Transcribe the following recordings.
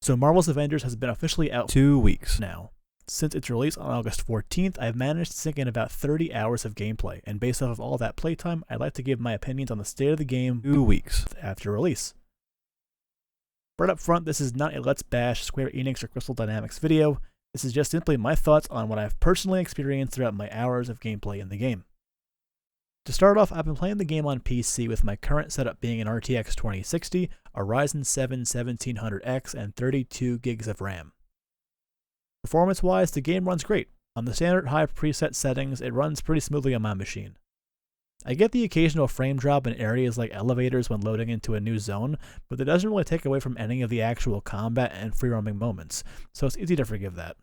So Marvel's Avengers has been officially out 2 weeks now. Since its release on August 14th, I've managed to sink in about 30 hours of gameplay, and based off of all that playtime, I'd like to give my opinions on the state of the game 2 weeks after release. Right up front, this is not a Let's Bash Square Enix or Crystal Dynamics video. This is just simply my thoughts on what I've personally experienced throughout my hours of gameplay in the game. To start off, I've been playing the game on PC with my current setup being an RTX 2060, a Ryzen 7 1700X, and 32 gigs of RAM. Performance-wise, the game runs great. On the standard high preset settings, it runs pretty smoothly on my machine. I get the occasional frame drop in areas like elevators when loading into a new zone, but it doesn't really take away from any of the actual combat and free-roaming moments, so it's easy to forgive that.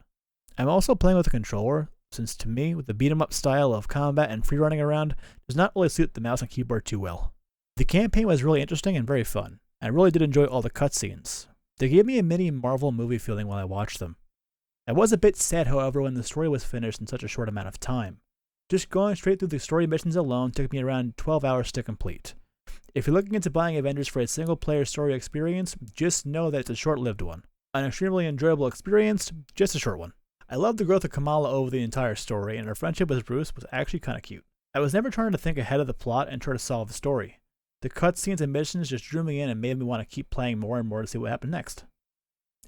I'm also playing with a controller, since to me, with the beat-em-up style of combat and free running around, does not really suit the mouse and keyboard too well. The campaign was really interesting and very fun. I really did enjoy all the cutscenes. They gave me a mini Marvel movie feeling while I watched them. I was a bit sad, however, when the story was finished in such a short amount of time. Just going straight through the story missions alone took me around 12 hours to complete. If you're looking into buying Avengers for a single-player story experience, just know that it's a short-lived one. An extremely enjoyable experience, just a short one. I loved the growth of Kamala over the entire story, and her friendship with Bruce was actually kinda cute. I was never trying to think ahead of the plot and try to solve the story. The cutscenes and missions just drew me in and made me want to keep playing more and more to see what happened next.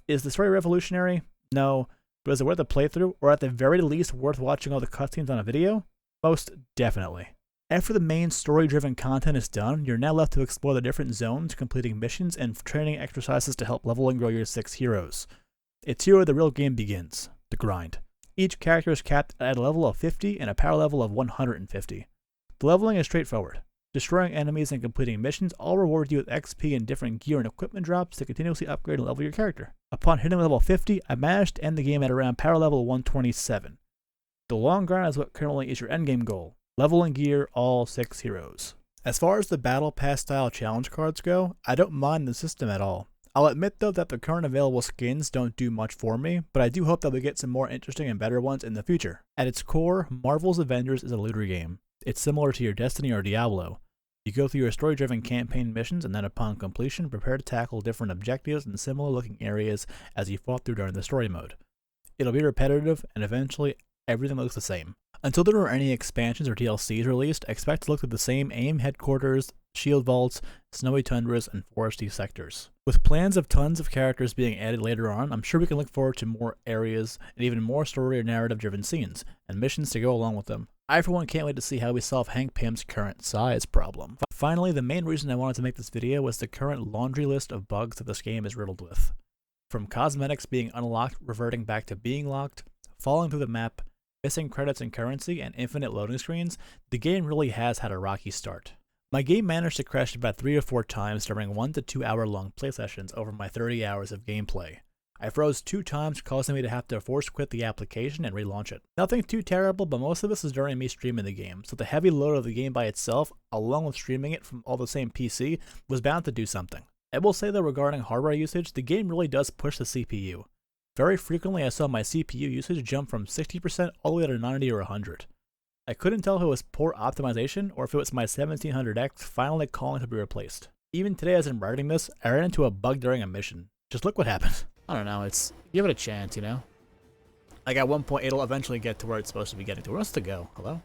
Is the story revolutionary? No. But is it worth a playthrough, or at the very least worth watching all the cutscenes on a video? Most definitely. After the main story-driven content is done, you're now left to explore the different zones, completing missions and training exercises to help level and grow your 6 heroes. It's here where the real game begins. The grind. Each character is capped at a level of 50 and a power level of 150. The leveling is straightforward. Destroying enemies and completing missions all reward you with XP and different gear and equipment drops to continuously upgrade and level your character. Upon hitting level 50, I managed to end the game at around power level 127. The long grind is what currently is your endgame goal. Level and gear all 6 heroes. As far as the Battle Pass style challenge cards go, I don't mind the system at all. I'll admit though that the current available skins don't do much for me, but I do hope that we get some more interesting and better ones in the future. At its core, Marvel's Avengers is a looter game. It's similar to your Destiny or Diablo. You go through your story-driven campaign missions and then upon completion, prepare to tackle different objectives in similar-looking areas as you fought through during the story mode. It'll be repetitive, and eventually, everything looks the same. Until there are any expansions or DLCs released, expect to look at the same AIM headquarters, shield vaults, snowy tundras, and foresty sectors. With plans of tons of characters being added later on, I'm sure we can look forward to more areas and even more story or narrative-driven scenes, and missions to go along with them. I for one can't wait to see how we solve Hank Pym's current size problem. Finally, the main reason I wanted to make this video was the current laundry list of bugs that this game is riddled with. From cosmetics being unlocked reverting back to being locked, falling through the map, missing credits and currency, and infinite loading screens, the game really has had a rocky start. My game managed to crash about 3 or 4 times during 1 to 2 hour long play sessions over my 30 hours of gameplay. I froze 2 times, causing me to have to force quit the application and relaunch it. Nothing too terrible, but most of this is during me streaming the game, so the heavy load of the game by itself, along with streaming it from all the same PC, was bound to do something. I will say though, regarding hardware usage, the game really does push the CPU. Very frequently I saw my CPU usage jump from 60% all the way to 90 or 100. I couldn't tell if it was poor optimization or if it was my 1700X finally calling to be replaced. Even today as I'm writing this, I ran into a bug during a mission. Just look what happened. I don't know, give it a chance, you know? Like at one point it'll eventually get to where it's supposed to be getting to. Where else to go? Hello?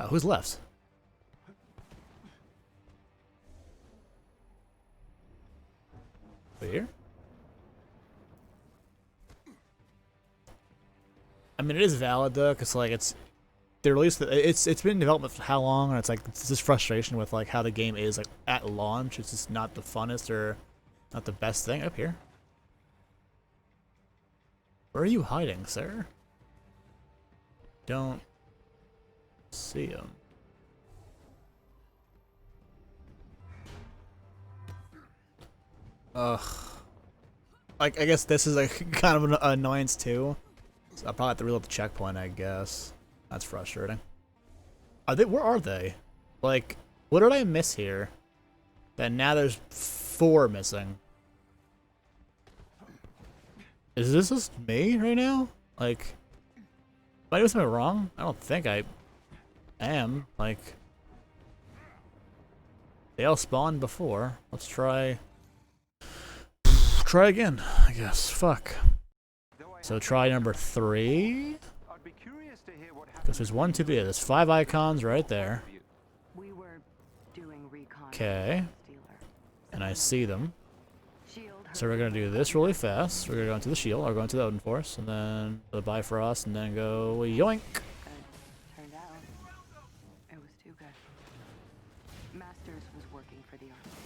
Who's left? Over here? I mean, it is valid though, cause like they released it's been in development for how long, and it's like it's this frustration with like how the game is like at launch. It's just not the funnest or not the best thing. Up here. Where are you hiding, sir? Don't see him. Ugh. Like I guess this is like kind of an annoyance too. So I'll probably have to reload the checkpoint, I guess. That's frustrating. Where are they? Like, what did I miss here? That now there's 4 missing. Is this just me right now? Like, am I doing something wrong? I don't think I am. Like, they all spawned before. Let's try try again, I guess. Fuck. So try number 3. Because there's 1, 2, 3. There's 5 icons right there. Okay. And I see them. So we're going to do this really fast. We're going to go into the shield, or go into the Odin Force, and then the Bifrost, and then go yoink. Turned out, it was too good. Masters was working for the army.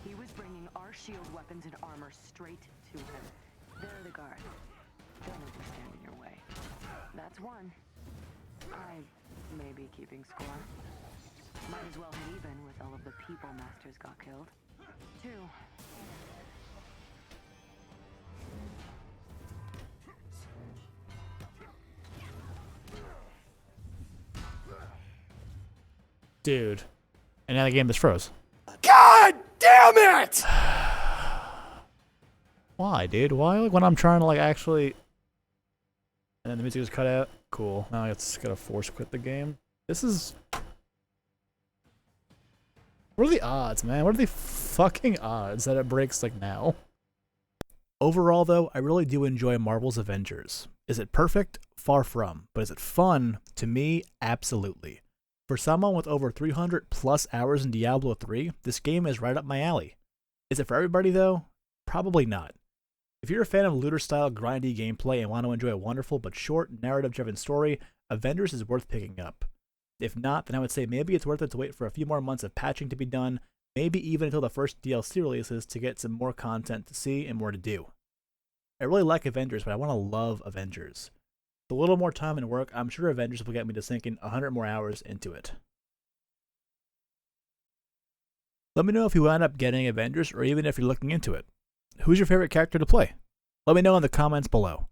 He was bringing our shield weapons and armor straight to him. They're the guard. Don't let them stand in your way. That's 1. I may be keeping score. Might as well hit even with all of the people Masters got killed. 2. Dude. And now the game just froze. God damn it! Why, dude? Why? Like, when I'm trying to, like, actually... And then the music is cut out? Cool. Now I just gotta force quit the game. This is... What are the odds, man? What are the fucking odds that it breaks, like, now? Overall, though, I really do enjoy Marvel's Avengers. Is it perfect? Far from. But is it fun? To me, absolutely. For someone with over 300 plus hours in Diablo 3, this game is right up my alley. Is it for everybody though? Probably not. If you're a fan of looter-style grindy gameplay and want to enjoy a wonderful but short, narrative-driven story, Avengers is worth picking up. If not, then I would say maybe it's worth it to wait for a few more months of patching to be done, maybe even until the first DLC releases to get some more content to see and more to do. I really like Avengers, but I want to love Avengers. With a little more time and work, I'm sure Avengers will get me to sinking 100 more hours into it. Let me know if you end up getting Avengers or even if you're looking into it. Who's your favorite character to play? Let me know in the comments below.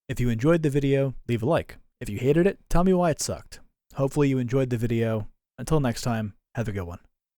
If you enjoyed the video, leave a like. If you hated it, tell me why it sucked. Hopefully you enjoyed the video. Until next time, have a good one.